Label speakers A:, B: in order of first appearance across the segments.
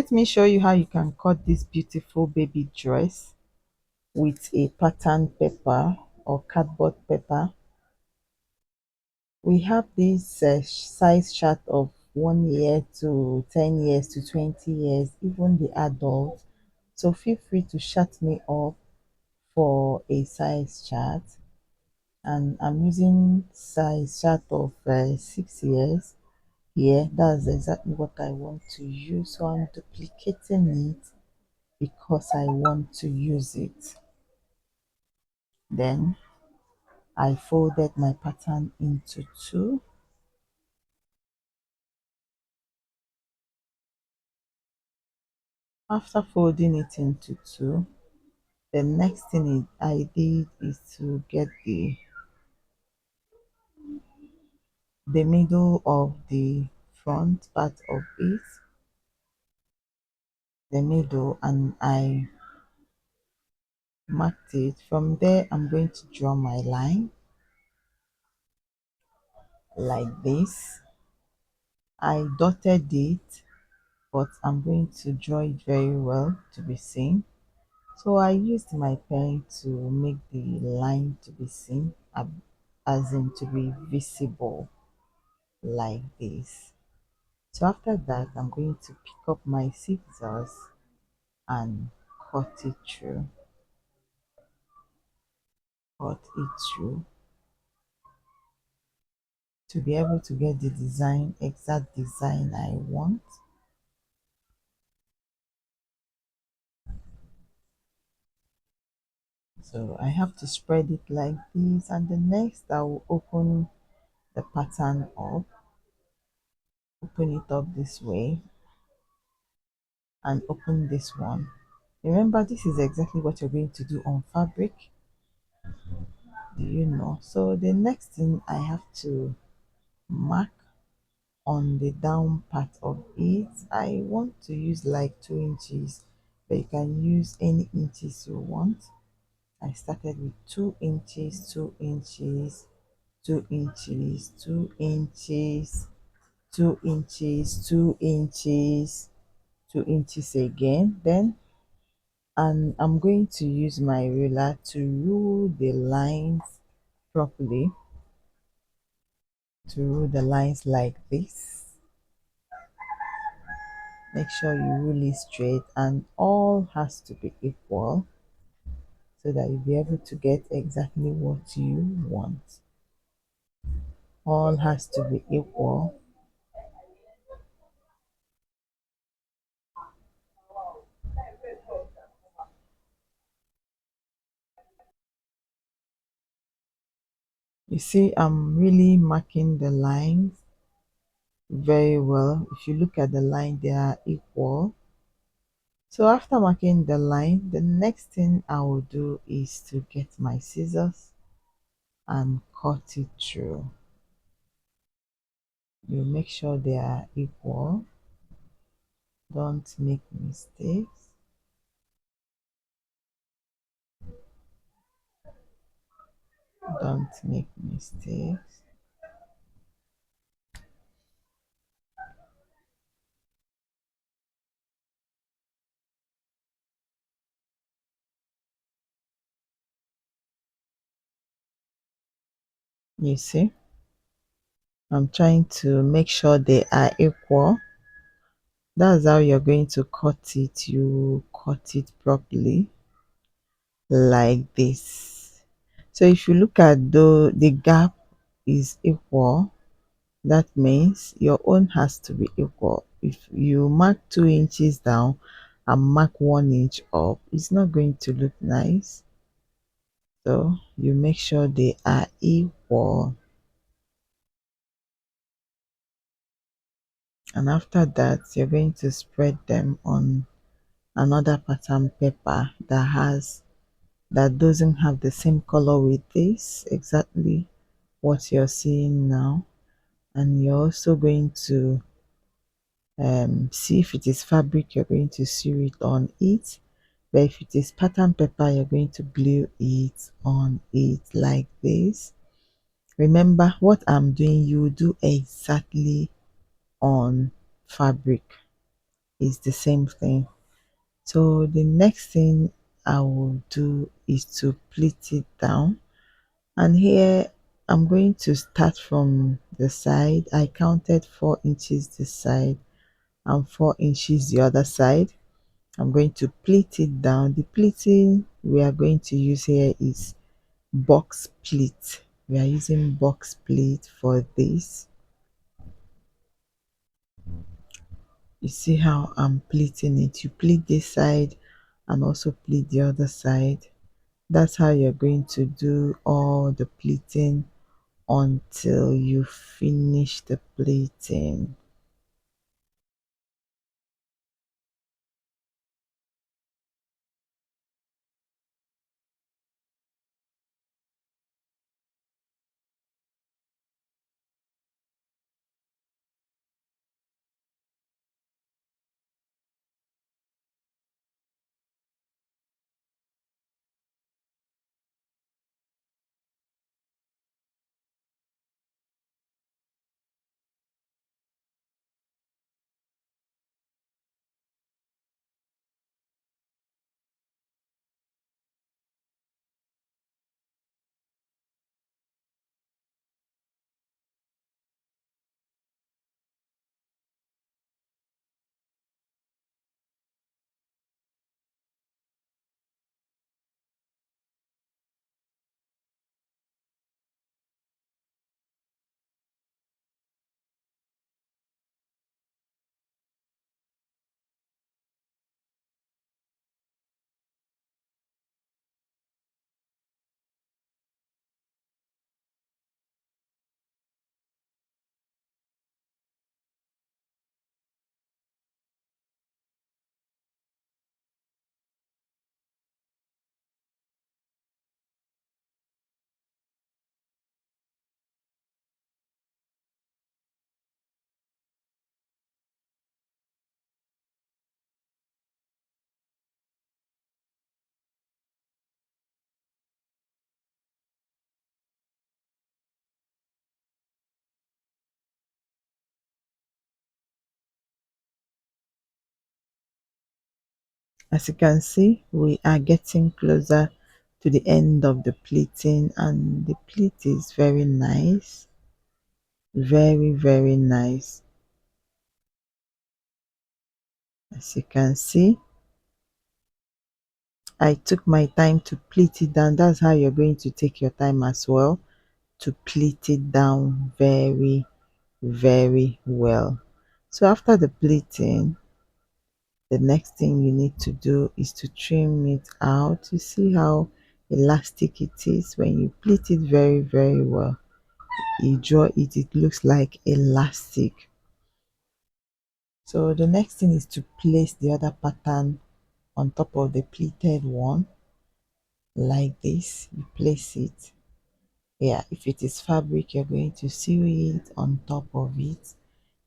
A: let me show you how you can cut this beautiful baby dress with a pattern paper or cardboard paper. We have this size chart of 1 year to 10 years to 20 years, even the adults. So feel free to shut me up for a size chart. And I'm using size chart of 6 years here. That's exactly what I want to use. So I'm duplicating it because I want to use it. Then I folded my pattern into two. After folding it into two, the next thing I did is to get the middle of the front part of it, the middle, and I marked it. From there, I'm going to draw my line like this. I dotted it, but I'm going to draw it very well to be seen. So I used my pen to make the line to be seen, as in to be visible like this. So after that, I'm going to pick up my scissors and cut it through, cut it through to be able to get the design, exact design I want. So I have to spread it like this, and the next I will open the pattern up, open it up this way, and open this one. Remember, this is exactly what you're going to do on fabric. Do you know? So the next thing I have to mark on the down part of it, I want to use like 2 inches, but you can use any inches you want. I started with 2 inches, 2 inches, 2 inches, 2 inches, 2 inches, 2 inches, 2 inches again. Then, and I'm going to use my ruler to rule the lines properly, to rule the lines like this. Make sure you rule it straight and all has to be equal so that you'll be able to get exactly what you want. All has to be equal. You see, I'm really marking the lines very well. If you look at the line, they are equal. So after marking the line, the next thing I will do is to get my scissors and cut it through. You make sure they are equal. Don't make mistakes. Don't make mistakes. You see, I'm trying to make sure they are equal. That's how you're going to cut it. You cut it properly like this. So if you look at the gap is equal, that means your own has to be equal. If you mark 2 inches down and mark 1 inch up, it's not going to look nice. So you make sure they are equal. And after that, you're going to spread them on another pattern paper that doesn't have the same color with this, exactly what you're seeing now. And you're also going to see if it is fabric, you're going to sew it on it, but if it is pattern paper, you're going to glue it on it like this. Remember what I'm doing, you do exactly on fabric. is the same thing. So the next thing I will do is to pleat it down. And here I'm going to start from the side. I counted 4 inches this side and 4 inches the other side. I'm going to pleat it down. The pleating we are going to use here is box pleat. We are using box pleat for this. You see how I'm pleating it. You pleat this side and also pleat the other side. That's how you're going to do all the pleating until you finish the pleating. As you can see, we are getting closer to the end of the pleating, and the pleat is very nice, very, very nice. As you can see, I took my time to pleat it down. That's how you're going to take your time as well to pleat it down very, very well. So after the pleating, the next thing you need to do is to trim it out. You see how elastic it is. When you pleat it very, very well, you draw it, it looks like elastic. So the next thing is to place the other pattern on top of the pleated one, like this. You place it. Yeah, if it is fabric, you're going to sew it on top of it.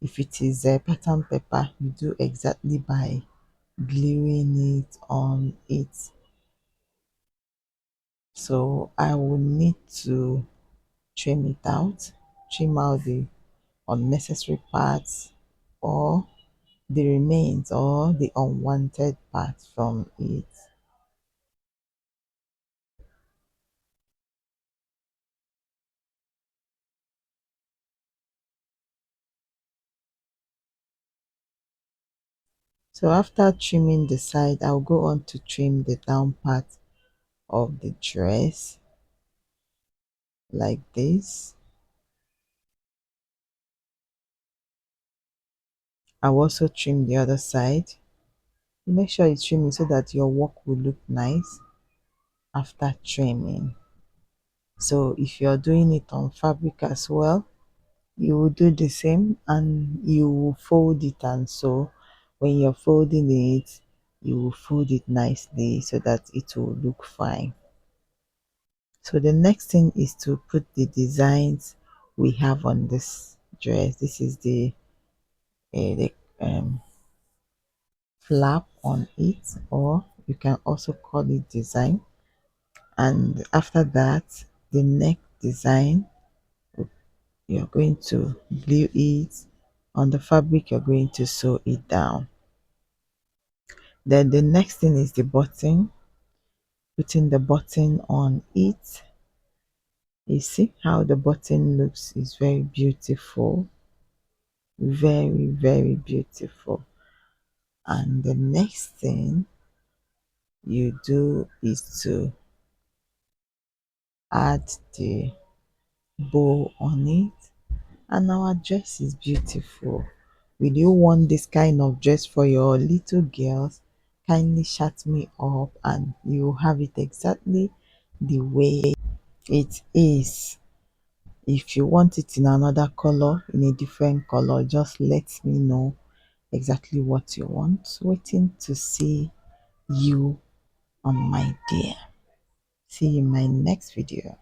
A: If it is a pattern paper, you do exactly by gluing it on it. So I will need to trim it out, trim out the unnecessary parts or the remains or the unwanted parts from it. So after trimming the side, I'll go on to trim the down part of the dress like this. I'll also trim the other side. Make sure you trim it so that your work will look nice after trimming. So if you're doing it on fabric as well, you will do the same and you will fold it, and so when you're folding it, you will fold it nicely so that it will look fine. So the next thing is to put the designs we have on this dress. This is the flap on it, or you can also call it design. And after that, the neck design, you're going to glue it on the fabric, you're going to sew it down. Then the next thing is the button. Putting the button on it. You see how the button looks is very beautiful. Very, very beautiful. And the next thing you do is to add the bow on it, and our dress is beautiful. Will you want this kind of dress for your little girls? Kindly chat me up and you have it exactly the way it is. If you want it in another color, in a different color, just let me know exactly what you want. Waiting to see you on my dear. See you in my next video.